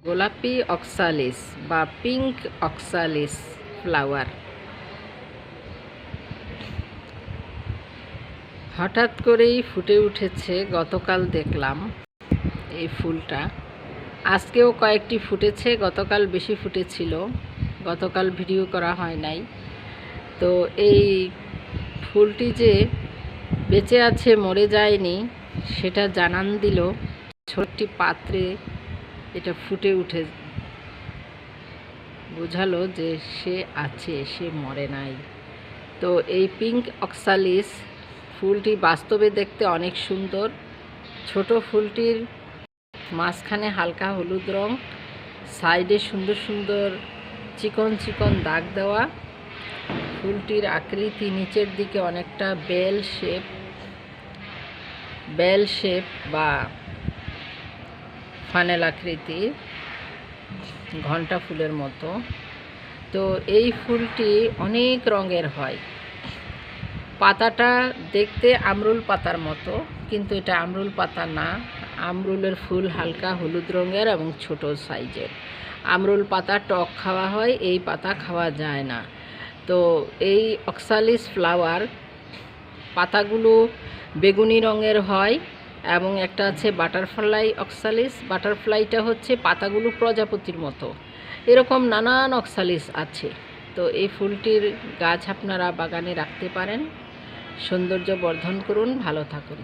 গোলাপি অক্সালিস বা pink oxalis flower. হঠাৎ করেই ফুটে উঠেছে, গতকাল দেখলাম এই ফুলটা। আজকেও কয়েকটি ফুটেছে, গতকাল বেশি ফুটেছিল, গতকাল ভিডিও করা হয় নাই। তো এই ফুলটি যে বেঁচে আছে, মরে যায়নি, সেটা জানান দিল ছোট্ট পাত্রে এটা ফুটে উঠে, বোঝালো যে সে আছে, সে মরে নাই। তো এই পিঙ্ক অক্সালিস ফুলটি বাস্তবে দেখতে অনেক সুন্দর। ছোট ফুলটির মাঝখানে হালকা হলুদ রং, সাইডে সুন্দর সুন্দর চিকন চিকন দাগ দেওয়া। ফুলটির আকৃতি নিচের দিকে অনেকটা বেল শেপ বা ফানেল আকৃতির, ঘণ্টা ফুলের মতো। তো এই ফুলটি অনেক রঙের হয়। পাতাটা দেখতে আমরুল পাতার মতো, কিন্তু এটা আমরুল পাতা না। আমরুলের ফুল হালকা হলুদ রঙের এবং ছোট সাইজের। আমরুল পাতা টক খাওয়া হয়, এই পাতা খাওয়া যায় না। তো এই অক্সালিস ফ্লাওয়ার পাতাগুলো বেগুনি রঙের হয়, এবং একটা আছে বাটারফ্লাই অক্সালিস। বাটারফ্লাইটা হচ্ছে পাতাগুলো প্রজাপতির মতো। এরকম নানান অক্সালিস আছে। তো এই ফুলটির গাছ আপনারা বাগানে রাখতে পারেন, সৌন্দর্য বর্ধন করুন। ভালো থাকুন।